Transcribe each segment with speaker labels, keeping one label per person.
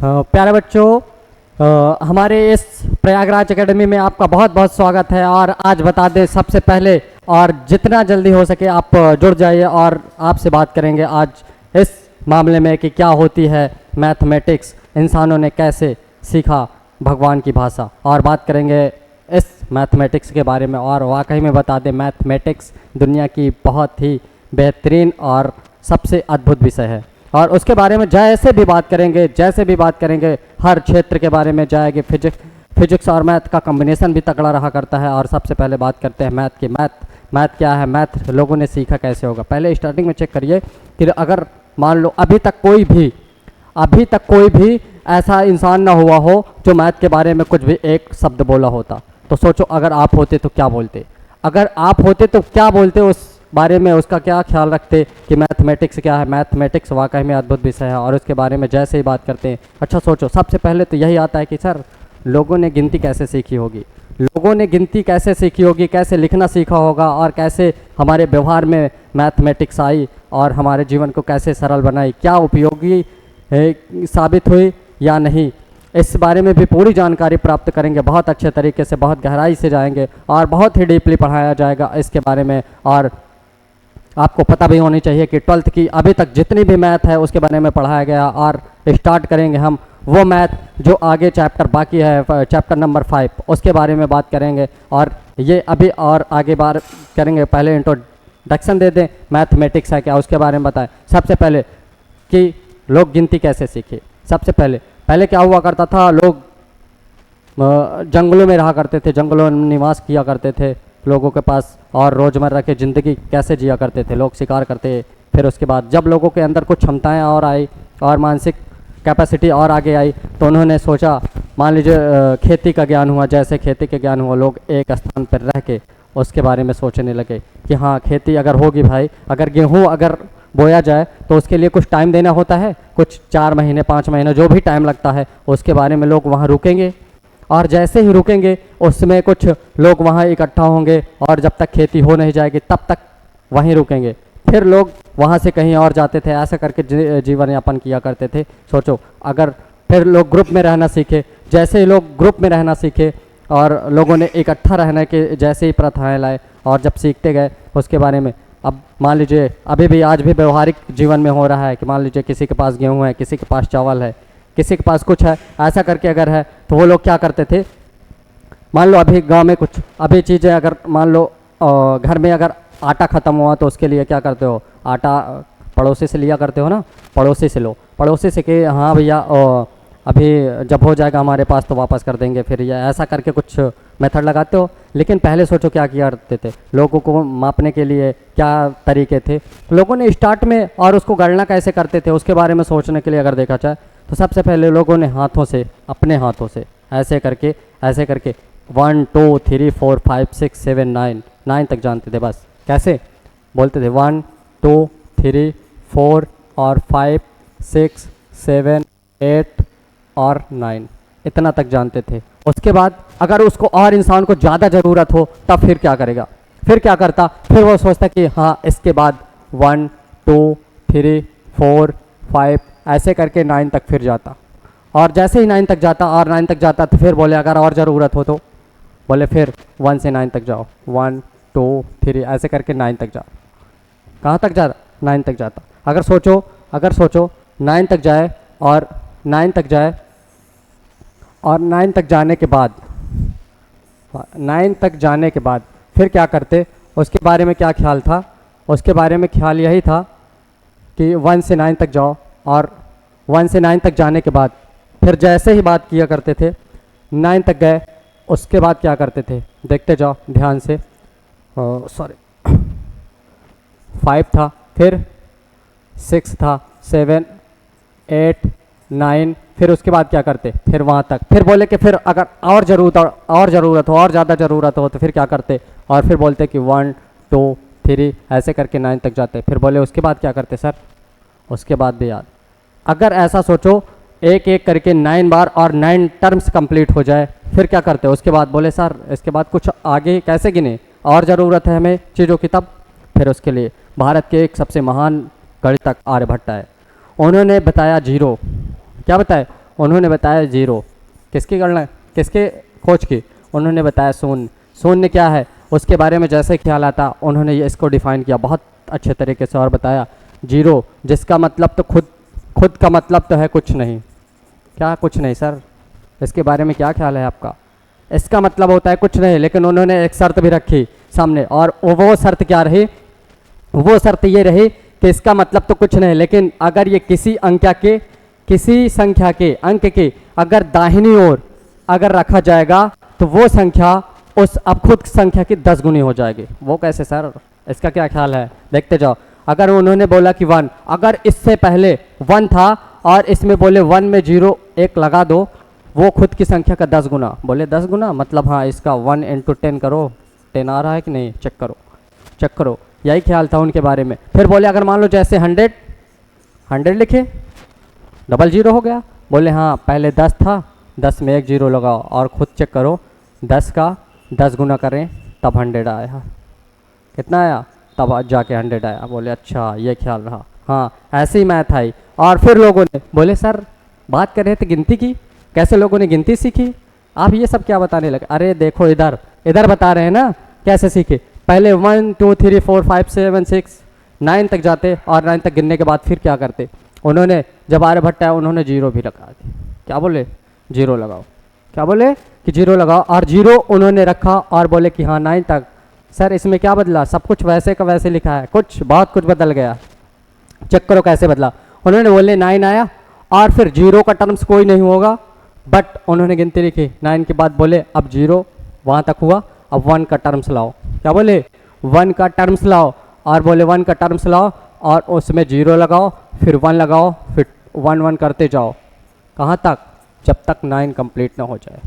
Speaker 1: प्यारे बच्चों, हमारे इस प्रयागराज एकेडमी में आपका बहुत बहुत स्वागत है। और आज बता दें सबसे पहले, और जितना जल्दी हो सके आप जुड़ जाइए और आपसे बात करेंगे आज इस मामले में कि क्या होती है मैथमेटिक्स, इंसानों ने कैसे सीखा भगवान की भाषा, और बात करेंगे इस मैथमेटिक्स के बारे में। और वाकई में बता दें मैथमेटिक्स दुनिया की बहुत ही बेहतरीन और सबसे अद्भुत विषय है। और उसके बारे में जैसे भी बात करेंगे हर क्षेत्र के बारे में जाएगी। फिजिक्स और मैथ का कॉम्बिनेशन भी तगड़ा रहा करता है। और सबसे पहले बात करते हैं मैथ की। मैथ क्या है, मैथ लोगों ने सीखा कैसे होगा। पहले स्टार्टिंग में चेक करिए कि अगर मान लो अभी तक कोई भी ऐसा इंसान ना हुआ हो जो मैथ के बारे में कुछ भी एक शब्द बोला होता। तो सोचो अगर आप होते तो क्या बोलते, उस बारे में उसका क्या ख्याल रखते कि मैथमेटिक्स क्या है। मैथमेटिक्स वाकई में अद्भुत विषय है और उसके बारे में जैसे ही बात करते हैं, अच्छा सोचो सबसे पहले तो यही आता है कि सर लोगों ने गिनती कैसे सीखी होगी, कैसे लिखना सीखा होगा, और कैसे हमारे व्यवहार में मैथमेटिक्स आई और हमारे जीवन को कैसे सरल बनाई, क्या उपयोगी साबित हुई या नहीं। इस बारे में भी पूरी जानकारी प्राप्त करेंगे। बहुत अच्छे तरीके से, बहुत गहराई से जाएंगे और बहुत ही डीपली पढ़ाया जाएगा इसके बारे में। और आपको पता भी होनी चाहिए कि 12th की अभी तक जितनी भी मैथ है उसके बारे में पढ़ाया गया। और स्टार्ट करेंगे हम वो मैथ जो आगे चैप्टर बाकी है, चैप्टर नंबर 5, उसके बारे में बात करेंगे। और ये अभी और आगे बात करेंगे। पहले इंट्रोडक्शन दे दें, मैथमेटिक्स है क्या उसके बारे में बताएं। सबसे पहले कि लोग गिनती कैसे सीखे। सबसे पहले क्या हुआ करता था, लोग जंगलों में रहा करते थे, जंगलों में निवास किया करते थे लोगों के पास, और रोज़मर्रा की ज़िंदगी कैसे जिया करते थे। लोग शिकार करते। फिर उसके बाद जब लोगों के अंदर कुछ क्षमताएं और आई और मानसिक कैपेसिटी और आगे आई, तो उन्होंने सोचा, मान लीजिए खेती का ज्ञान हुआ, जैसे खेती का ज्ञान हुआ, लोग एक स्थान पर रह के उसके बारे में सोचने लगे कि हाँ खेती अगर होगी भाई, अगर गेहूँ अगर बोया जाए तो उसके लिए कुछ टाइम देना होता है, कुछ 4 महीने 5 महीने जो भी टाइम लगता है, उसके बारे में लोग वहाँ रुकेंगे। और जैसे ही रुकेंगे उसमें कुछ लोग वहाँ इकट्ठा होंगे और जब तक खेती हो नहीं जाएगी तब तक वहीं रुकेंगे। फिर लोग वहाँ से कहीं और जाते थे, ऐसा करके जीवन यापन किया करते थे। सोचो अगर फिर लोग ग्रुप में रहना सीखे। जैसे ही लोग ग्रुप में रहना सीखे और लोगों ने इकट्ठा रहने के जैसे ही प्रथाएँ लाए, और जब सीखते गए उसके बारे में, अब मान लीजिए अभी भी आज भी व्यवहारिक जीवन में हो रहा है कि मान लीजिए किसी के पास गेहूँ है, किसी के पास चावल है, किसी के पास कुछ है, ऐसा करके अगर है तो वो लोग क्या करते थे। मान लो अभी गांव में कुछ अभी चीज़ें, अगर मान लो घर में अगर आटा ख़त्म हुआ तो उसके लिए क्या करते हो, आटा पड़ोसी से लिया करते हो ना, पड़ोसी से लो, पड़ोसी से कि हाँ भैया अभी जब हो जाएगा हमारे पास तो वापस कर देंगे, फिर ये ऐसा करके कुछ मेथड लगाते हो। लेकिन पहले सोचो क्या किया करते थे, लोगों को मापने के लिए क्या तरीके थे। लोगों ने स्टार्ट में, और उसको गणना कैसे करते थे उसके बारे में सोचने के लिए अगर देखा जाए तो सबसे पहले लोगों ने अपने हाथों से ऐसे करके 1 2 3 4 5 6 7 9 तक जानते थे। बस कैसे बोलते थे 1 2 3 4 और 5 6 7 8 और 9, इतना तक जानते थे। उसके बाद अगर उसको और इंसान को ज़्यादा ज़रूरत हो तब फिर क्या करेगा, फिर क्या करता, फिर वो सोचता कि हाँ इसके बाद 1 2 3 4 5 ऐसे करके 9 तक फिर जाता। और जैसे ही 9 तक जाता तो फिर बोले अगर और ज़रूरत हो तो बोले फिर 1 से 9 तक जाओ, 1 2 3 ऐसे करके 9 तक जाओ। कहाँ तक जाता, 9 तक जाता। अगर सोचो 9 तक जाए और 9 तक जाए और 9 तक जाने के बाद फिर क्या करते, उसके बारे में क्या ख्याल था। उसके बारे में ख्याल यही था कि 1 से 9 तक जाओ, और 1 से 9 तक जाने के बाद फिर जैसे ही बात किया करते थे 9 तक गए, उसके बाद क्या करते थे देखते जाओ ध्यान से। 5 था, फिर 6 था, 7 8 9, फिर उसके बाद क्या करते, फिर वहाँ तक, फिर बोले कि फिर अगर और ज़रूरत हो और ज़्यादा ज़रूरत हो तो फिर क्या करते, और फिर बोलते कि 1 2 3 ऐसे करके 9 तक जाते। फिर बोले उसके बाद क्या करते सर, उसके बाद भी याद। अगर ऐसा सोचो एक एक करके 9 बार और 9 टर्म्स कंप्लीट हो जाए फिर क्या करते हो। उसके बाद बोले सर इसके बाद कुछ आगे कैसे गिने, और ज़रूरत है हमें चीज़ों की, तब फिर उसके लिए भारत के एक सबसे महान गणितज्ञ आर्यभट्ट है, उन्होंने बताया जीरो। क्या बताए, उन्होंने बताया जीरो। किसकी गणना, किसके खोज की? उन्होंने बताया शून्य। शून्य क्या है उसके बारे में जैसे ख्याल आता उन्होंने ये इसको डिफाइन किया बहुत अच्छे तरीके से और बताया जीरो, जिसका मतलब तो खुद का मतलब तो है कुछ नहीं। क्या कुछ नहीं सर? इसके बारे में क्या ख्याल है आपका? इसका मतलब होता है कुछ नहीं, लेकिन उन्होंने एक शर्त भी रखी सामने, और वो शर्त क्या रही? वो शर्त ये रही कि इसका मतलब तो कुछ नहीं, लेकिन अगर ये किसी संख्या के अंक के अगर दाहिनी ओर अगर रखा जाएगा तो वो संख्या उस अब खुद संख्या की 10 गुनी हो जाएगी। वो कैसे सर? इसका क्या ख्याल है? देखते जाओ। अगर उन्होंने बोला कि 1, अगर इससे पहले 1 था और इसमें बोले 1 में 0 1 लगा दो, वो खुद की संख्या का 10 गुना। बोले 10 गुना मतलब हाँ इसका 1 × 10 करो, 10 आ रहा है कि नहीं, चेक करो। यही ख्याल था उनके बारे में। फिर बोले अगर मान लो जैसे 100 लिखे, डबल 0 हो गया। बोले हाँ पहले 10 था, 10 में 1 0 लगाओ और खुद चेक करो 10 का 10 गुना करें तब 100 आया। कितना आया? तब जाके 100 आया। बोले अच्छा ये ख्याल रहा। हाँ ऐसे ही मैथ आई। और फिर लोगों ने बोले सर बात कर रहे थे गिनती की, कैसे लोगों ने गिनती सीखी, आप ये सब क्या बताने लगे? अरे देखो इधर बता रहे हैं ना कैसे सीखे। पहले 1 2 3 4 5 7 6 9 तक जाते और 9 तक गिनने के बाद फिर क्या करते? उन्होंने जब आर्यभट्ट आया उन्होंने 0 भी लगा दी। क्या बोले? 0 लगाओ। क्या बोले कि 0 लगाओ, और 0 उन्होंने रखा और बोले कि हाँ 9 तक। सर इसमें क्या बदला? सब कुछ वैसे का वैसे लिखा है, बहुत कुछ बदल गया। चेक करो कैसे बदला। उन्होंने बोले 9 आया और फिर 0 का टर्म्स कोई नहीं होगा, बट उन्होंने गिनती लिखी 9 के बाद बोले अब 0 वहाँ तक हुआ, अब 1 का टर्म्स लाओ। क्या बोले? 1 का टर्म्स लाओ, और बोले 1 का टर्म्स लाओ और उसमें 0 लगाओ, फिर 1 लगाओ, फिर 1 1 करते जाओ। कहाँ तक? जब तक 9 कंप्लीट ना हो जाए।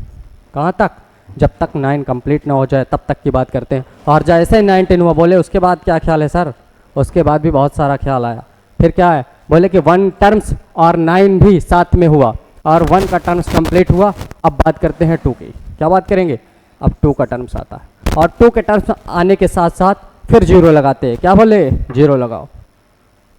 Speaker 1: कहाँ तक? जब तक 9 कंप्लीट ना हो जाए तब तक की बात करते हैं। और जैसे 9 10 हुआ, बोले उसके बाद क्या ख्याल है सर? उसके बाद भी बहुत सारा ख्याल आया। फिर क्या है? बोले कि 1 टर्म्स और 9 भी साथ में हुआ और 1 का टर्म्स कंप्लीट हुआ। अब बात करते हैं 2 की। क्या बात करेंगे? अब 2 का टर्म्स आता है और 2 के टर्म्स आने के साथ साथ फिर 0 लगाते हैं। क्या बोले? 0 लगाओ।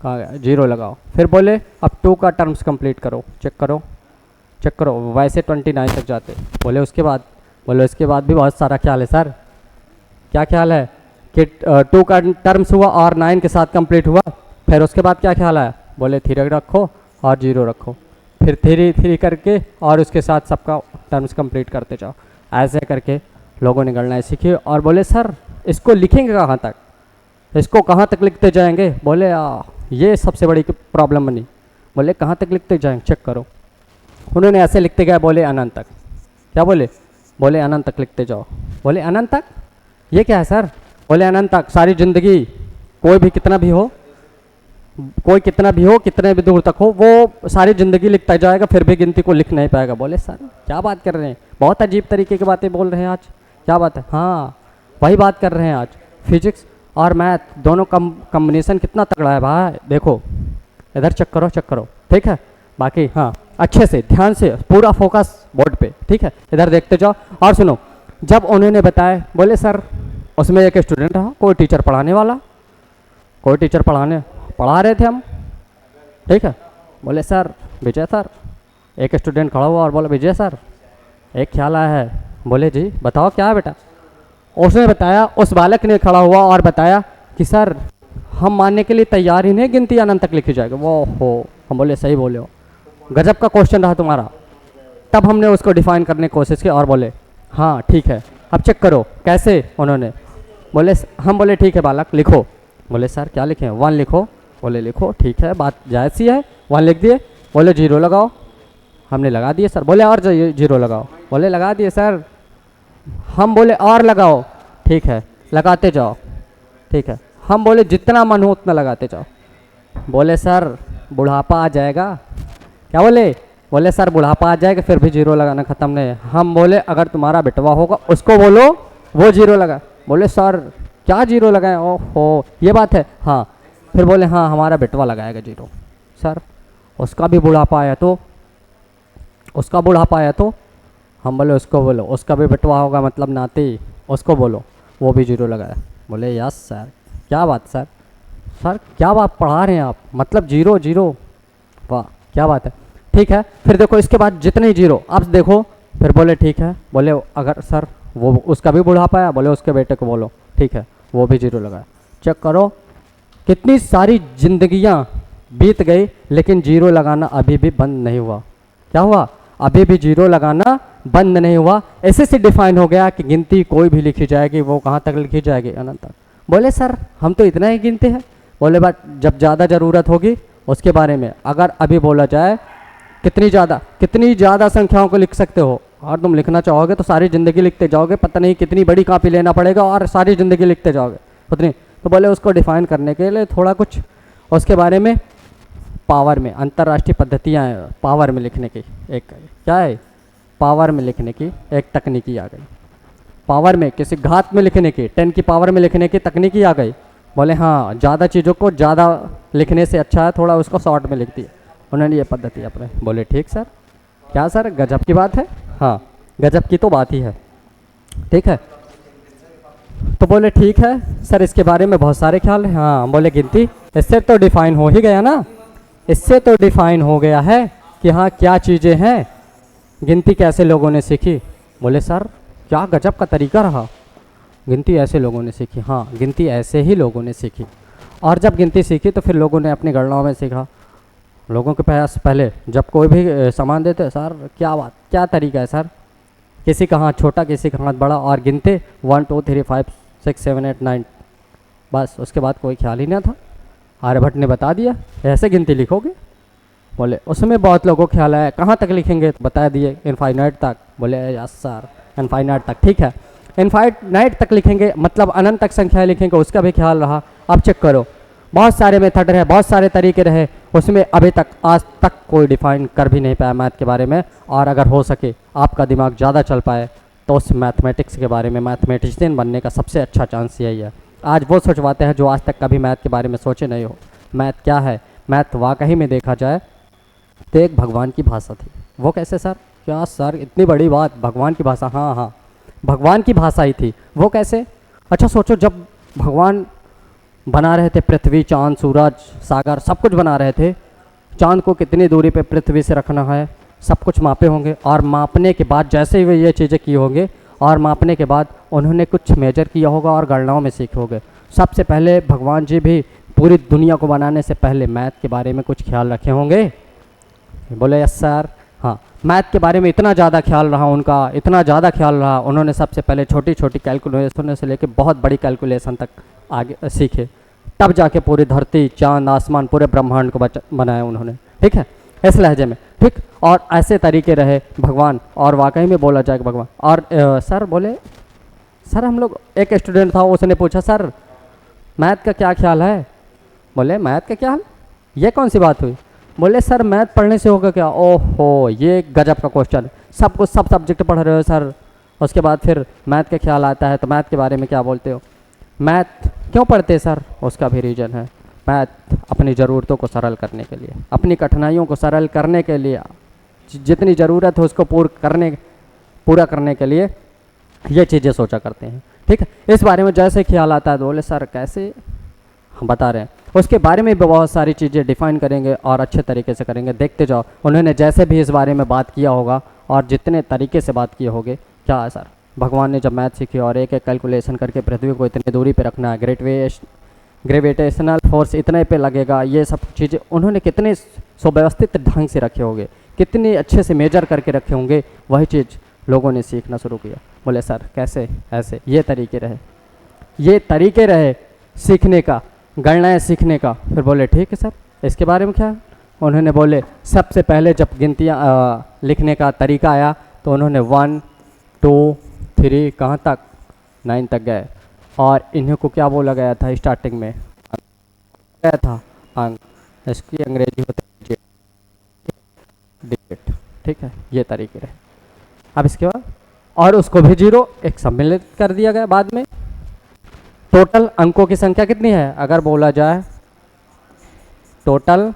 Speaker 1: कहाँ गया? 0 लगाओ। फिर बोले अब 2 का टर्म्स कंप्लीट करो, चेक करो। वैसे 29 तक जाते। बोले उसके बाद? बोले उसके बाद भी बहुत सारा ख्याल है सर। क्या ख्याल है? कि 2 का टर्म्स हुआ और 9 के साथ कंप्लीट हुआ। फिर उसके बाद क्या ख्याल है? बोले 3 रखो और 0 रखो, फिर 3 करके और उसके साथ सबका टर्म्स कंप्लीट करते जाओ। ऐसे करके लोगों ने गणना सीखी और बोले सर इसको लिखेंगे कहाँ तक, इसको कहाँ तक लिखते जाएंगे? बोले ये सबसे बड़ी प्रॉब्लम बनी। बोले कहाँ तक लिखते जाएंगे, चेक करो। उन्होंने ऐसे लिखते गए, बोले अनंत तक। क्या बोले? बोले अनंत तक लिखते जाओ। बोले अनंत तक? ये क्या है सर? बोले अनंत तक, सारी जिंदगी कोई भी कितना भी हो, कितने भी दूर तक हो, वो सारी ज़िंदगी लिखता जाएगा फिर भी गिनती को लिख नहीं पाएगा। बोले सर क्या बात कर रहे हैं, बहुत अजीब तरीके की बातें बोल रहे हैं आज। क्या बात है? हाँ वही बात कर रहे हैं आज। फिजिक्स और मैथ दोनों कम्बिनेशन कितना तगड़ा है भाई। देखो इधर चेक करो, ठीक है। बाकी हाँ अच्छे से ध्यान से पूरा फोकस बोर्ड पे, ठीक है। इधर देखते जाओ और सुनो। जब उन्होंने बताया, बोले सर उसमें एक स्टूडेंट रहा, कोई टीचर पढ़ा रहे थे हम, ठीक है। बोले सर विजय सर, एक स्टूडेंट खड़ा हुआ और बोला विजय सर एक ख्याल आया है। बोले जी बताओ क्या है बेटा। उसने बताया, उस बालक ने खड़ा हुआ और बताया कि सर हम मानने के लिए तैयार ही नहीं, गिनती अनंत तक लिखी जाएगी। वो हो, हम बोले सही बोले हो, गजब का क्वेश्चन रहा तुम्हारा। तब हमने उसको डिफाइन करने की कोशिश की और बोले हाँ ठीक है, अब चेक करो कैसे। उन्होंने बोले, हम बोले ठीक है बालक लिखो। बोले सर क्या लिखें? 1 लिखो। बोले लिखो, ठीक है, बात जायज़ सी है। 1 लिख दिए। बोले 0 लगाओ। हमने लगा दिए सर। बोले और 0 लगाओ। बोले लगा दिए सर। हम बोले और लगाओ, ठीक है, लगाते जाओ, ठीक है। हम बोले जितना मन हो उतना लगाते जाओ। बोले सर बुढ़ापा आ जाएगा। क्या बोले? बोले सर बुढ़ापा आ जाएगा फिर भी 0 लगाना ख़त्म नहीं है। हम बोले अगर तुम्हारा बेटवा होगा उसको बोलो वो 0 लगा। बोले सर क्या 0 लगाए? ओहो ये बात है। हाँ फिर बोले हाँ हमारा बेटवा लगाएगा 0। सर उसका भी बुढ़ापा आया तो हम बोले उसको बोलो, उसका भी बेटवा होगा मतलब नाती, उसको बोलो वो भी 0 लगाया। बोले यस सर। क्या बात सर क्या बात पढ़ा रहे हैं आप, मतलब 0 0। वाह क्या बात है, ठीक है। फिर देखो इसके बाद जितने जीरो, अब देखो फिर बोले ठीक है, बोले अगर सर वो उसका भी बुढ़ापा है, बोले उसके बेटे को बोलो, ठीक है, वो भी जीरो लगाया। चेक करो कितनी सारी जिंदगियां बीत गई लेकिन जीरो लगाना अभी भी बंद नहीं हुआ। क्या हुआ? अभी भी जीरो लगाना बंद नहीं हुआ। ऐसे से डिफाइन हो गया कि गिनती कोई भी लिखी जाएगी, वो कहाँ तक लिखी जाएगी? अनंत तक। बोले सर हम तो इतना ही गिनते हैं। बोले बट जब ज़्यादा ज़रूरत होगी उसके बारे में अगर अभी बोला जाए कितनी ज़्यादा संख्याओं को लिख सकते हो, और तुम लिखना चाहोगे तो सारी ज़िंदगी लिखते जाओगे, पता नहीं कितनी बड़ी कॉपी लेना पड़ेगा और सारी ज़िंदगी लिखते जाओगे उतनी। तो बोले उसको डिफाइन करने के लिए थोड़ा कुछ उसके बारे में पावर में अंतर्राष्ट्रीय पद्धतियाँ हैं पावर में लिखने की। एक क्या है? पावर में लिखने की एक तकनीकी आ गई। पावर में किसी घात में लिखने की 10 की पावर में लिखने की तकनीकी आ गई। बोले हाँ ज़्यादा चीज़ों को ज़्यादा लिखने से अच्छा है थोड़ा उसको शॉर्ट में लिख दिया उन्होंने, ये पद्धति अपने। बोले ठीक सर। क्या सर गजब की बात है? हाँ गजब की तो बात ही है, ठीक है। तो बोले ठीक है सर इसके बारे में बहुत सारे ख्याल हैं। हाँ बोले गिनती इससे तो डिफाइन हो ही गया ना, इससे तो डिफाइन हो गया है कि हाँ क्या चीज़ें हैं, गिनती कैसे लोगों ने सीखी। बोले सर क्या गजब का तरीका रहा, गिनती ऐसे लोगों ने सीखी। हाँ गिनती ऐसे ही लोगों ने सीखी, और जब गिनती सीखी तो फिर लोगों ने अपनी गणनाओं में सीखा। लोगों के पास पहले जब कोई भी सामान देते, सर क्या बात क्या तरीका है सर, किसी का हाथ छोटा किसी का हाथ बड़ा, और गिनते 1 2 3 5 6 7 8 9, बस उसके बाद कोई ख्याल ही ना था। आर्यभट्ट ने बता दिया ऐसे गिनती लिखोगे। बोले उसमें बहुत लोगों को ख्याल आया कहाँ तक लिखेंगे, तो बता दिए इनफाइनाइट तक। बोले यस सर इनफाइनाइट तक, ठीक है इनफाइनाइट तक लिखेंगे मतलब अनंत तक संख्याएं लिखेंगे, उसका भी ख्याल रहा। अब चेक करो बहुत सारे मेथड रहे, बहुत सारे तरीके रहे, उसमें अभी तक आज तक कोई डिफाइन कर भी नहीं पाया मैथ के बारे में। और अगर हो सके आपका दिमाग ज़्यादा चल पाए तो उस मैथमेटिक्स के बारे में मैथमेटिशियन बनने का सबसे अच्छा चांस यही है। आज वो सोचवाते हैं जो आज तक कभी मैथ के बारे में सोचे नहीं हो। मैथ क्या है? मैथ वाकई में देखा जाए तो एक भगवान की भाषा थी। वो कैसे सर? क्या सर इतनी बड़ी बात, भगवान की भाषा? हाँ हाँ भगवान की भाषा ही थी। वो कैसे? अच्छा सोचो जब भगवान बना रहे थे पृथ्वी चांद सूरज सागर सब कुछ बना रहे थे, चांद को कितनी दूरी पे पृथ्वी से रखना है सब कुछ मापे होंगे, और मापने के बाद जैसे ही वे ये चीज़ें की होंगे और मापने के बाद उन्होंने कुछ मेजर किया होगा और गणनाओं में सीखे होंगे। सबसे पहले भगवान जी भी पूरी दुनिया को बनाने से पहले मैथ के बारे में कुछ ख्याल रखे होंगे। बोले यस सर। हाँ मैथ के बारे में इतना ज़्यादा ख्याल रहा उनका, इतना ज़्यादा ख्याल रहा, उन्होंने सबसे पहले छोटी छोटी कैलकुलेशन से लेकर बहुत बड़ी कैलकुलेशन तक आगे सीखे, तब जाके पूरी धरती चांद आसमान पूरे ब्रह्मांड को बनाया उन्होंने, ठीक है इस लहजे में, ठीक। और ऐसे तरीके रहे भगवान, और वाकई में बोला जाए भगवान। और सर बोले सर हम लोग एक स्टूडेंट था उसने पूछा सर मैथ का क्या ख्याल है। बोले मैथ का क्या हाल, ये कौन सी बात हुई। बोले सर मैथ पढ़ने से होगा क्या। ओहो ये गजब का क्वेश्चन है, सब कुछ सब सब्जेक्ट पढ़ रहे हो सर, उसके बाद फिर मैथ का ख्याल आता है तो मैथ के बारे में क्या बोलते हो। मैथ क्यों पढ़ते सर, उसका भी रीज़न है। मैथ अपनी ज़रूरतों को सरल करने के लिए, अपनी कठिनाइयों को सरल करने के लिए, जितनी ज़रूरत है उसको पूरा करने के लिए ये चीज़ें सोचा करते हैं, ठीक है। इस बारे में जैसे ख्याल आता है तो बोले सर कैसे, हम बता रहे हैं उसके बारे में भी बहुत सारी चीज़ें डिफाइन करेंगे और अच्छे तरीके से करेंगे, देखते जाओ। उन्होंने जैसे भी इस बारे में बात किया होगा और जितने तरीके से बात किए होंगे, क्या है सर भगवान ने जब मैथ सीखी और एक एक कैलकुलेशन करके पृथ्वी को इतनी दूरी पे रखना है, ग्रेविटेशनल फोर्स इतने पे लगेगा, ये सब चीज़ें उन्होंने कितने सुव्यवस्थित ढंग से रखे होंगे, कितने अच्छे से मेजर करके रखे होंगे, वही चीज़ लोगों ने सीखना शुरू किया। बोले सर कैसे, ऐसे ये तरीके रहे सीखने का, गणनाएँ सीखने का। फिर बोले ठीक है सर इसके बारे में क्या। उन्होंने बोले सबसे पहले जब गिनतियाँ लिखने का तरीका आया तो उन्होंने 1 2 3 कहाँ तक 9 तक गए, और इन्हीं को क्या बोला गया था स्टार्टिंग में, गया था अंक, इसकी अंग्रेजी होती है डिजिट, ठीक है ये तरीके रहे। अब इसके बाद और उसको भी 0 एक सम्मिलित कर दिया गया बाद में। टोटल अंकों की संख्या कितनी है, अगर बोला जाए टोटल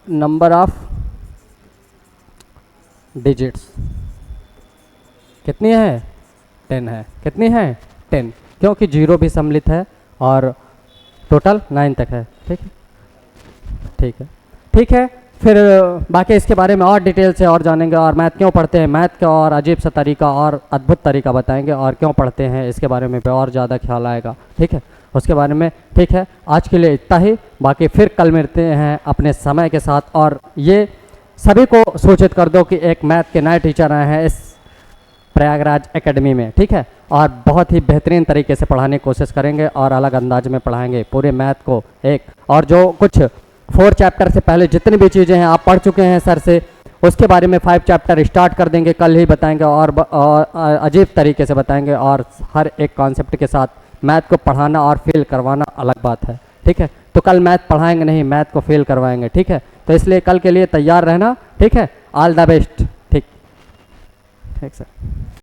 Speaker 1: नंबर ऑफ डिजिट्स कितनी है, 10 है। कितनी है 10, क्योंकि 0 भी सम्मिलित है और टोटल 9 तक है, ठीक है ठीक है। ठीक है। फिर बाकी इसके बारे में और डिटेल से और जानेंगे, और मैथ क्यों पढ़ते हैं, मैथ का और अजीब सा तरीका और अद्भुत तरीका बताएंगे, और क्यों पढ़ते हैं इसके बारे में भी और ज़्यादा ख्याल आएगा, ठीक है, उसके बारे में। ठीक है, आज के लिए इतना ही, बाकी फिर कल मिलते हैं अपने समय के साथ। और ये सभी को सूचित कर दो कि एक मैथ के नए टीचर आए हैं इस प्रयागराज एकेडमी में, ठीक है, और बहुत ही बेहतरीन तरीके से पढ़ाने की कोशिश करेंगे और अलग अंदाज में पढ़ाएंगे पूरे मैथ को एक। और जो कुछ 4 चैप्टर से पहले जितनी भी चीज़ें हैं आप पढ़ चुके हैं सर से, उसके बारे में 5 चैप्टर स्टार्ट कर देंगे, कल ही बताएंगे, और अजीब तरीके से बताएंगे, और हर एक कॉन्सेप्ट के साथ मैथ को पढ़ाना और फेल करवाना अलग बात है, ठीक है। तो कल मैथ पढ़ाएंगे नहीं, मैथ को फेल करवाएंगे, ठीक है। तो इसलिए कल के लिए तैयार रहना, ठीक है। All the best. ठीक, ठीक सर।